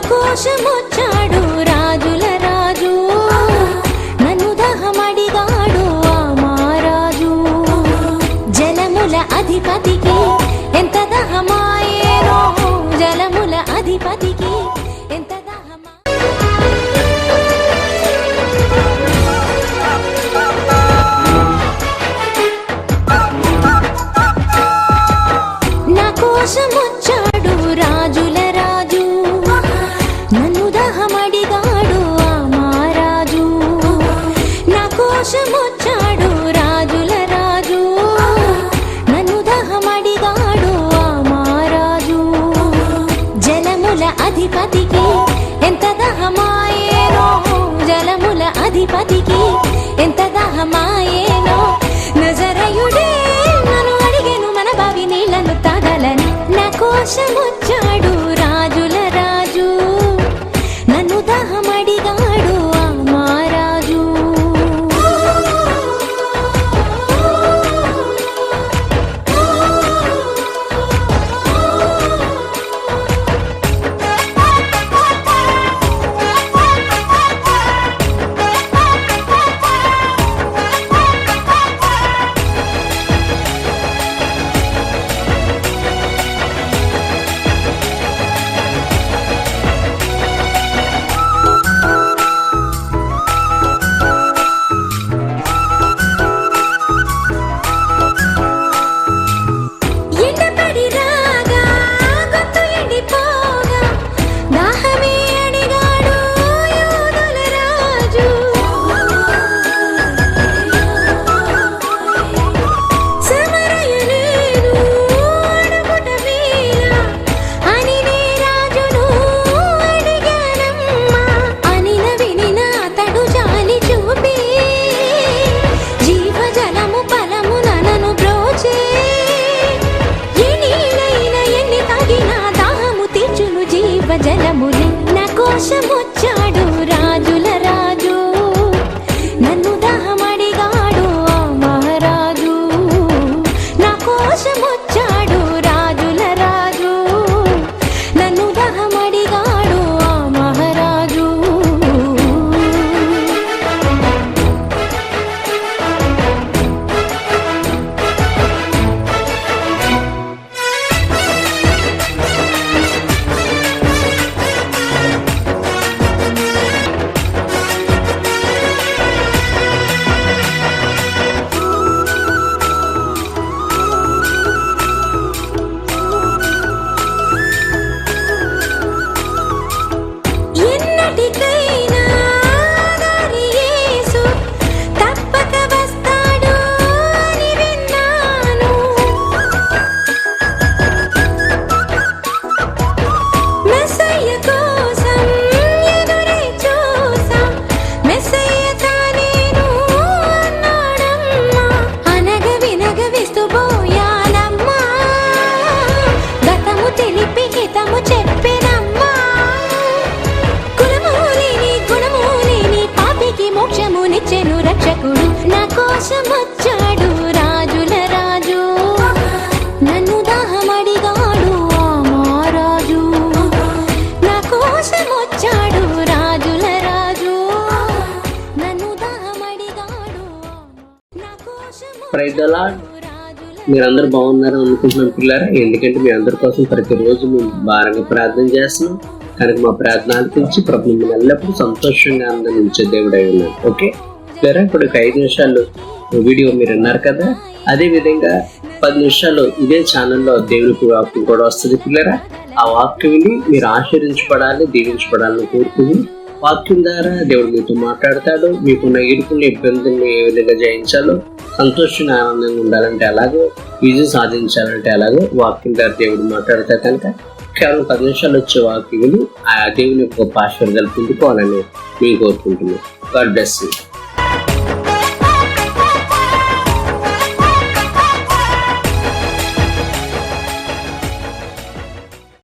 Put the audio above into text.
కోశమొచ్చాడు రాజుల రాజు, నన్ను దహమడిగాడు ఆ మహారాజు. జలముల అధిపతికి ఎంత దహమాయేనో, జలముల అధిపతికి ఎంత దహమా. నా కోశమొచ్చాడు రాజుల రాజు, నన్ను దహమడిగాడు ఆ మహారాజు. నా కోశమొచ్చాడు రాజుల రాజు, నన్ను దహమడిగాడు ఆ మహారాజు. జలముల అధిపతికి ఎంత దహమాయేనో, జలముల అధిపతికి ఎంత దహమాయేనో. నజరయుడే నన్ను అడిగెను మన బావి నీళ్లను తాగాలని. నా కోశమొచ్చాడు రాజుల రాజు, నన్ను దహమడిగాడు ఆ మహారాజు. ఎండపడి రాగా గొంతు ఎండిపోగా, దాహమే అడిగాడు యోధుల రాజు. సమరయలేదు అడుగుట వేళ అని నే రాజును అడిగానమ్మా. అనిన వినిన అతడు జాలి చూపి జీవజలము ఫలము నన్ను బ్రోచే. ఏ నీడైనా ఎన్ని తాగినా దాహము తీర్చును జీవజలములే. నా కోశమొచ్చాడు రాజుల రాజు, నన్ను దహమడిగాడు ఆ మహారాజు. నా కోశమొచ్చాడు రాజుల రాజు, నన్ను దహమడిగాడు ఆ మహారాజు. ఎన్నటికైనా దారి యేసు తప్పక వస్తాడు అని విన్నాను. మెస్సయ్య కోసం ఎదురే చూసా, మెస్సయ్య తానేను అన్నాడమ్మా. అనగ వినగ విస్తుపోయానమ్మా, గతము తెలిపి హితము చెప్పినమ్మా. కులమూలిని గుణమూలిని పాపికి మోక్షమునిచ్చెను రక్షకుడు. నా కోశమొచ్చాడు రాజుల రాజు, నన్ను దహమడిగాడు ఆ మహారాజు. నా కోశమొచ్చాడు రాజుల రాజు, నన్ను దహమడిగాడు. నా Praise the Lord. కోశమొచ్చాడు రాజుల. మీరందరూ బాగున్నారని అనుకుంటున్నాను పిల్లరా. ఎందుకంటే మీ అందరి కోసం ప్రతిరోజు మేము భారంగా ప్రార్థన చేస్తున్నాం కనుక మా ప్రార్థన ఆలకించి ప్రభు మిమ్మల్ని ఎల్లప్పుడూ సంతోషంగా ఆనందించే దేవుడై ఉన్నాడు. ఓకే పిల్లరా, ఇప్పుడు 5 నిమిషాలు వీడియో మీరు అన్నారు కదా, అదే విధంగా 10 నిమిషాలు ఇదే ఛానల్లో దేవునికి వాక్యం కూడా వస్తుంది పిల్లరా. ఆ వాక్యం విని మీరు ఆశీర్వించబడాలి, దీవించబడాలని కోరుకుని వాక్యం ద్వారా దేవుడు మీతో మాట్లాడతాడు. మీకున్న ఇరుకున్న ఇబ్బందుల్ని ఏ విధంగా జయించాలో, సంతోషంగా ఆనందంగా ఉండాలంటే అలాగో, విజయం సాధించాలంటే అలాగో వాక్యం ద్వారా దేవుడు మాట్లాడతాడు. కనుక కేవలం 10 నిమిషాలు వచ్చే వాక్యం విని ఆ దేవుని యొక్క ఆశీర్వాదాలు పొందుకోవాలని మేము కోరుకుంటున్నాం. God bless you.